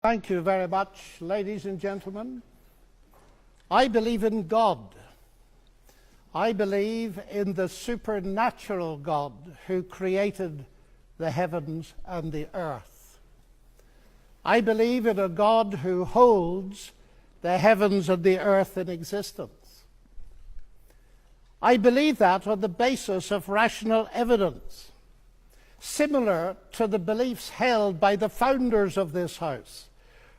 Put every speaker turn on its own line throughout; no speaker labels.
Thank you very much, ladies and gentlemen. I believe in God. I believe in the supernatural God who created the heavens and the earth. I believe in a God who holds the heavens and the earth in existence. I believe that on the basis of rational evidence, similar to the beliefs held by the founders of this house,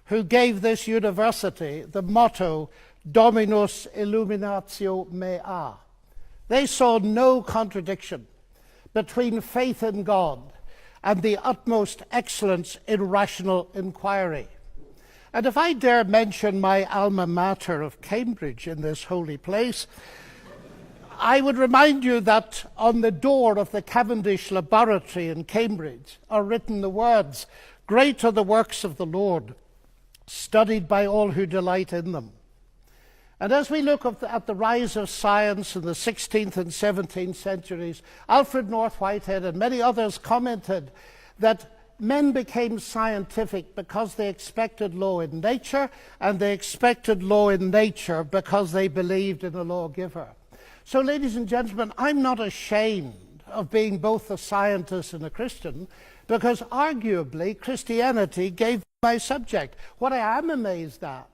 who gave this university the motto, Dominus Illuminatio Mea. They saw no contradiction between faith in God and the utmost excellence in rational inquiry. And if I dare mention my alma mater of Cambridge in this holy place, I would remind you that on the door of the Cavendish Laboratory in Cambridge are written the words, "Great are the works of the Lord, studied by all who delight in them." And as we look at the rise of science in the 16th and 17th centuries, Alfred North Whitehead and many others commented that men became scientific because they expected law in nature, and they expected law in nature because they believed in a lawgiver. So, ladies and gentlemen, I'm not ashamed of being both a scientist and a Christian, because arguably Christianity gave my subject. What I am amazed at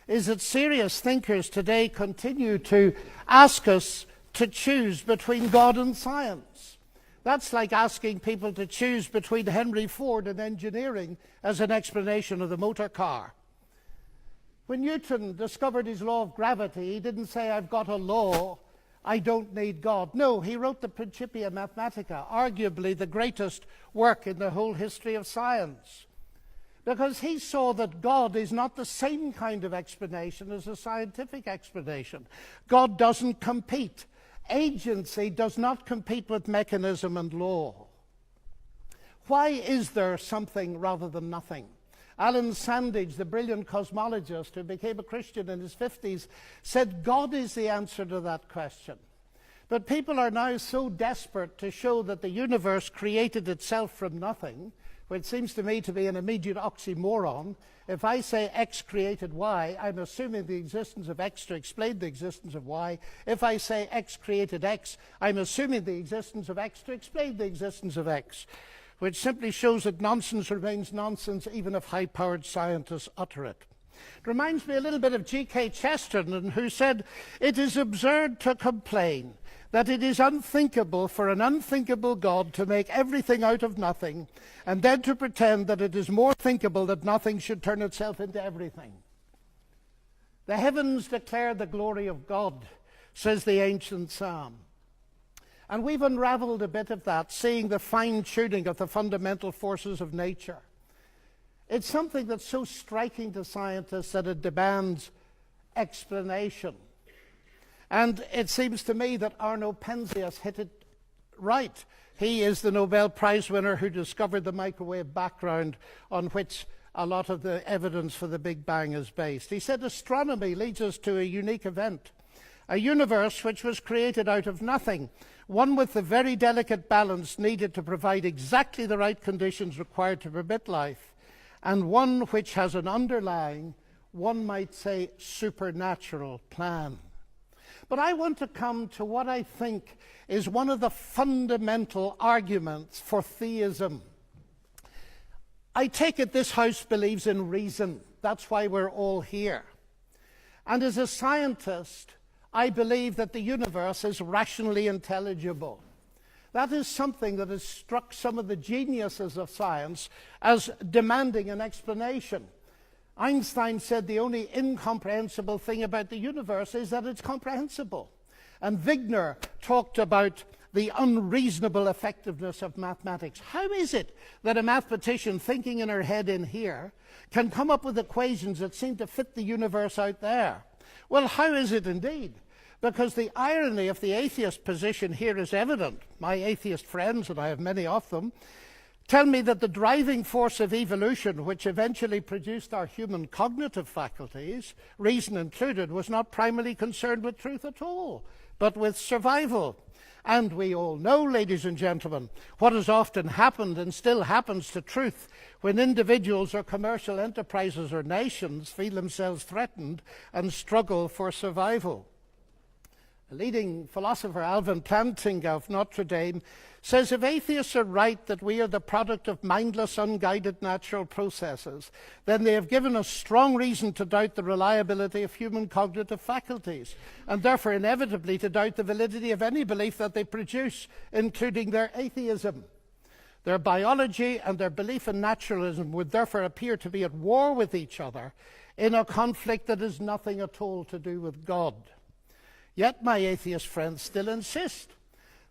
is that serious thinkers today continue to ask us to choose between God and science. That's like asking people to choose between Henry Ford and engineering as an explanation of the motor car. When Newton discovered his law of gravity, he didn't say, "I've got a law, I don't need God." No, he wrote the Principia Mathematica, arguably the greatest work in the whole history of science, because he saw that God is not the same kind of explanation as a scientific explanation. God doesn't compete. Agency does not compete with mechanism and law. Why is there something rather than nothing? Alan Sandage, the brilliant cosmologist who became a Christian in his 50s, said God is the answer to that question. But people are now so desperate to show that the universe created itself from nothing, which seems to me to be an immediate oxymoron. If I say X created Y, I'm assuming the existence of X to explain the existence of Y. If I say X created X, I'm assuming the existence of X to explain the existence of X, which simply shows that nonsense remains nonsense even if high-powered scientists utter it. It reminds me a little bit of G.K. Chesterton, who said, "It is absurd to complain that it is unthinkable for an unthinkable God to make everything out of nothing, and then to pretend that it is more thinkable that nothing should turn itself into everything." The heavens declare the glory of God, says the ancient psalm. And we've unraveled a bit of that, seeing the fine-tuning of the fundamental forces of nature. It's something that's so striking to scientists that it demands explanation. And it seems to me that Arno Penzias hit it right. He is the Nobel Prize winner who discovered the microwave background on which a lot of the evidence for the Big Bang is based. He said astronomy leads us to a unique event, a universe which was created out of nothing, one with the very delicate balance needed to provide exactly the right conditions required to permit life, and one which has an underlying, one might say, supernatural plan. But I want to come to what I think is one of the fundamental arguments for theism. I take it this house believes in reason. That's why we're all here. And as a scientist, I believe that the universe is rationally intelligible. That is something that has struck some of the geniuses of science as demanding an explanation. Einstein said the only incomprehensible thing about the universe is that it's comprehensible. And Wigner talked about the unreasonable effectiveness of mathematics. How is it that a mathematician thinking in her head in here can come up with equations that seem to fit the universe out there? Well, how is it indeed? Because the irony of the atheist position here is evident. My atheist friends, and I have many of them, tell me that the driving force of evolution, which eventually produced our human cognitive faculties, reason included, was not primarily concerned with truth at all. but with survival. And we all know, ladies and gentlemen, what has often happened and still happens to truth when individuals or commercial enterprises or nations feel themselves threatened and struggle for survival. A leading philosopher, Alvin Plantinga of Notre Dame, says if atheists are right that we are the product of mindless, unguided natural processes, then they have given us strong reason to doubt the reliability of human cognitive faculties, and therefore inevitably to doubt the validity of any belief that they produce, including their atheism. Their biology and their belief in naturalism would therefore appear to be at war with each other in a conflict that has nothing at all to do with God. Yet my atheist friends still insist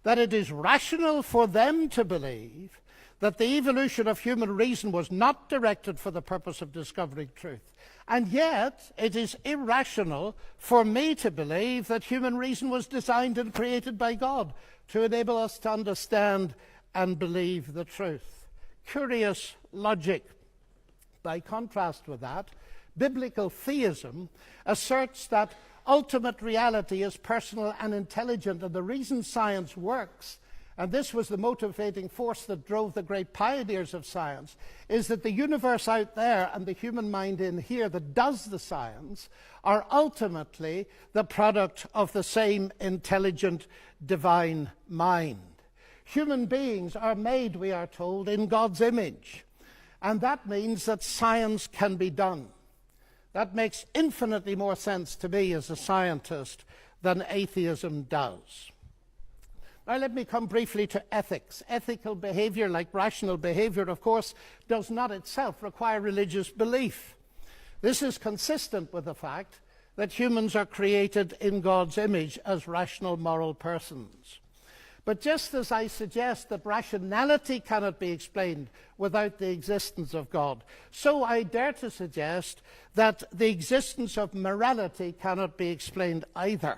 that it is rational for them to believe that the evolution of human reason was not directed for the purpose of discovering truth. And yet it is irrational for me to believe that human reason was designed and created by God to enable us to understand and believe the truth. Curious logic. By contrast with that, biblical theism asserts that ultimate reality is personal and intelligent, and the reason science works, and this was the motivating force that drove the great pioneers of science, is that the universe out there and the human mind in here that does the science are ultimately the product of the same intelligent divine mind. Human beings are made, we are told, in God's image, and that means that science can be done. That makes infinitely more sense to me as a scientist than atheism does. Now let me come briefly to ethics. Ethical behavior, like rational behavior, of course, does not itself require religious belief. This is consistent with the fact that humans are created in God's image as rational moral persons. But just as I suggest that rationality cannot be explained without the existence of God, so I dare to suggest that the existence of morality cannot be explained either.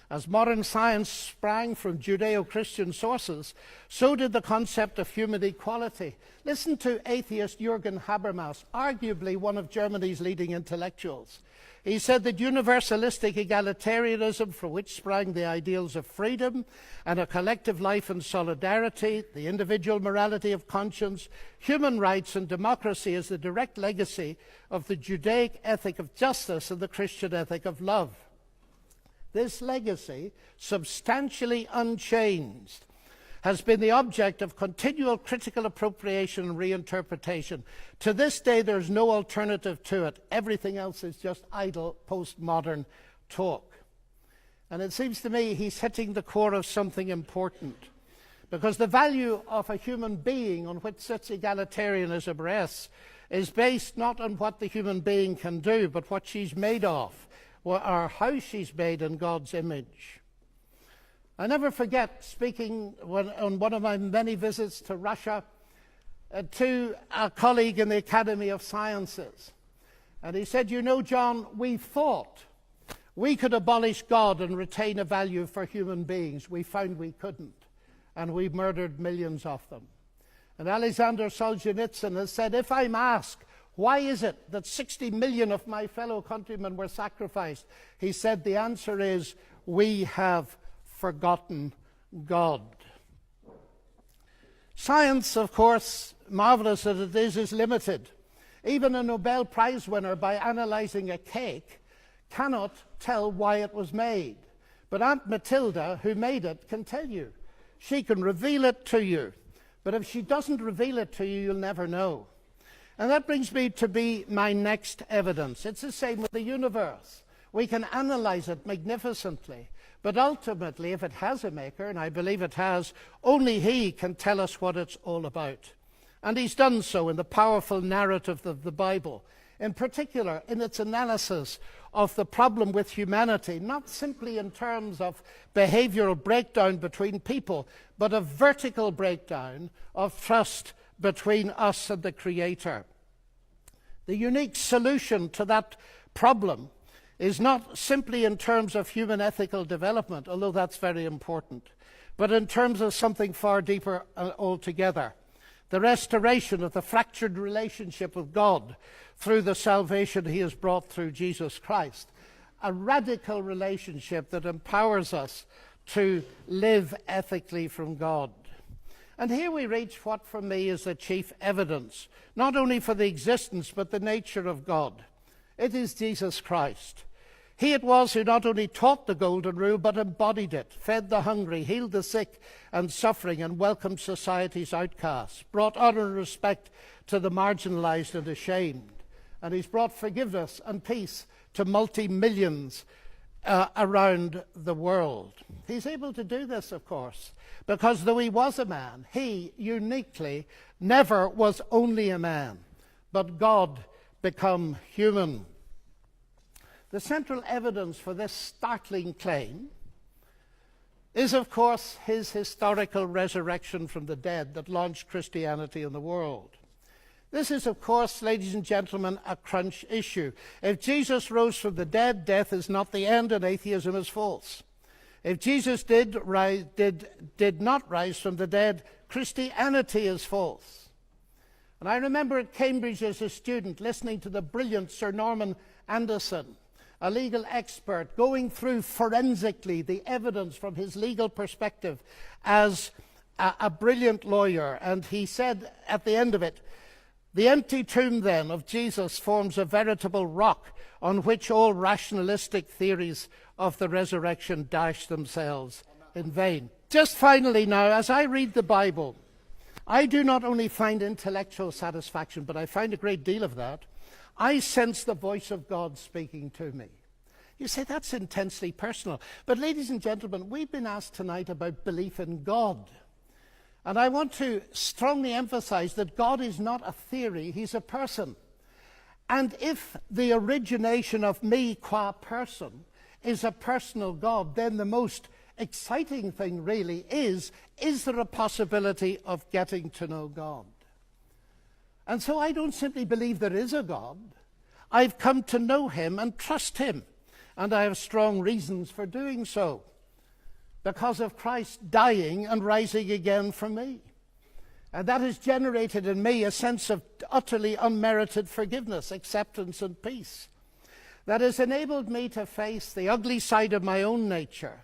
As modern science sprang from Judeo-Christian sources, so did the concept of human equality. Listen to atheist Jürgen Habermas, arguably one of Germany's leading intellectuals. He said that universalistic egalitarianism, from which sprang the ideals of freedom and a collective life and solidarity, the individual morality of conscience, human rights and democracy, is the direct legacy of the Judaic ethic of justice and the Christian ethic of love. This legacy, substantially unchanged, has been the object of continual critical appropriation and reinterpretation. To this day, there's no alternative to it. Everything else is just idle postmodern talk. And it seems to me he's hitting the core of something important, because the value of a human being on which such egalitarianism rests is based not on what the human being can do, but what she's made of, or how she's made in God's image. I never forget speaking on one of my many visits to Russia to a colleague in the Academy of Sciences. And he said, "You know, John, we thought we could abolish God and retain a value for human beings. We found we couldn't, and we murdered millions of them." And Alexander Solzhenitsyn has said, "If I'm asked, why is it that 60 million of my fellow countrymen were sacrificed?" He said, the answer is, we have forgotten God. Science, of course, marvelous as it is limited. Even a Nobel Prize winner, by analyzing a cake, cannot tell why it was made. But Aunt Matilda, who made it, can tell you. She can reveal it to you. But if she doesn't reveal it to you, you'll never know. And that brings me to my next evidence. It's the same with the universe. We can analyze it magnificently. But ultimately, if it has a maker, and I believe it has, only he can tell us what it's all about. And he's done so in the powerful narrative of the Bible, in particular in its analysis of the problem with humanity, not simply in terms of behavioral breakdown between people, but a vertical breakdown of trust between us and the Creator. The unique solution to that problem is not simply in terms of human ethical development, although that's very important, but in terms of something far deeper altogether. The restoration of the fractured relationship with God through the salvation he has brought through Jesus Christ. A radical relationship that empowers us to live ethically from God. And here we reach what for me is the chief evidence, not only for the existence but the nature of God. It is Jesus Christ. He it was who not only taught the golden rule but embodied it, fed the hungry, healed the sick and suffering, and welcomed society's outcasts, brought honor and respect to the marginalized and ashamed. And he's brought forgiveness and peace to multi-millions around the world. He's able to do this, of course, because though he was a man, he uniquely never was only a man, but God become human. The central evidence for this startling claim is, of course, his historical resurrection from the dead that launched Christianity in the world. This is, of course, ladies and gentlemen, a crunch issue. If Jesus rose from the dead, death is not the end and atheism is false. If Jesus did not rise from the dead, Christianity is false. And I remember at Cambridge as a student listening to the brilliant Sir Norman Anderson, a legal expert, going through forensically the evidence from his legal perspective as a brilliant lawyer. And he said at the end of it, "The empty tomb, then, of Jesus forms a veritable rock on which all rationalistic theories of the resurrection dash themselves in vain." Just finally now, as I read the Bible, I do not only find intellectual satisfaction, but I find a great deal of that. I sense the voice of God speaking to me. You say, that's intensely personal. But ladies and gentlemen, we've been asked tonight about belief in God. And I want to strongly emphasize that God is not a theory, he's a person. And if the origination of me qua person is a personal God, then the most exciting thing really is there a possibility of getting to know God? And so I don't simply believe there is a God. I've come to know him and trust him. And I have strong reasons for doing so, because of Christ dying and rising again for me. And that has generated in me a sense of utterly unmerited forgiveness, acceptance, and peace. That has enabled me to face the ugly side of my own nature,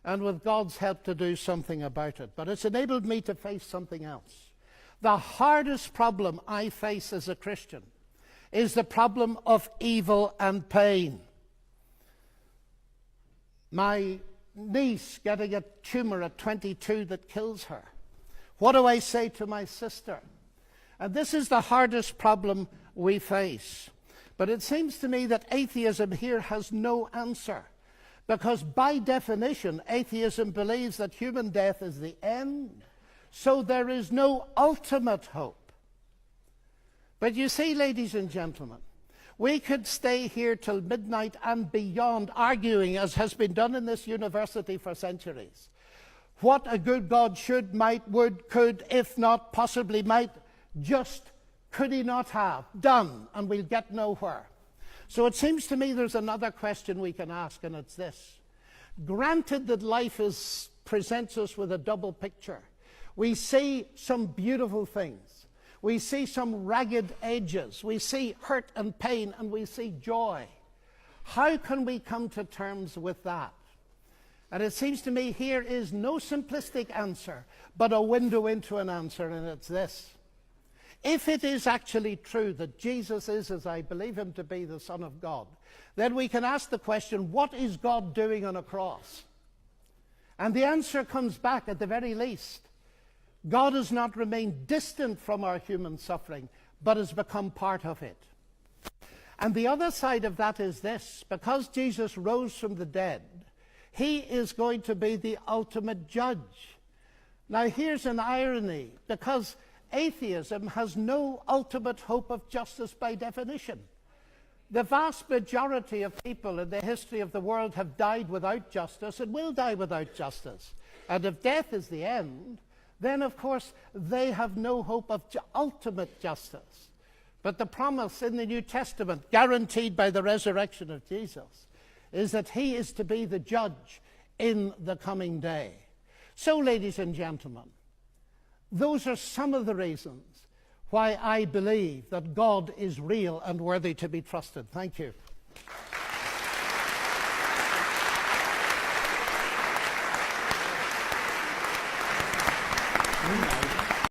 and with God's help to do something about it. But it's enabled me to face something else. The hardest problem I face as a Christian is the problem of evil and pain. My niece getting a tumor at 22 that kills her. What do I say to my sister? And this is the hardest problem we face. But it seems to me that atheism here has no answer, because by definition, atheism believes that human death is the end, so there is no ultimate hope. But you see, ladies and gentlemen, we could stay here till midnight and beyond arguing, as has been done in this university for centuries, what a good God should, might, would, could, if not, possibly might, just could he not have done, and we'll get nowhere. So it seems to me there's another question we can ask, and it's this. Granted that life presents us with a double picture. We see some beautiful things. We see some ragged edges. We see hurt and pain, and we see joy. How can we come to terms with that? And it seems to me here is no simplistic answer, but a window into an answer, and it's this. If it is actually true that Jesus is, as I believe him to be, the Son of God, then we can ask the question, what is God doing on a cross? And the answer comes back at the very least. God has not remained distant from our human suffering, but has become part of it. And the other side of that is this. Because Jesus rose from the dead, he is going to be the ultimate judge. Now here's an irony, because atheism has no ultimate hope of justice by definition. The vast majority of people in the history of the world have died without justice and will die without justice. And if death is the end, then of course they have no hope of ultimate justice. But the promise in the New Testament, guaranteed by the resurrection of Jesus, is that he is to be the judge in the coming day. So, ladies and gentlemen, those are some of the reasons why I believe that God is real and worthy to be trusted. Thank you.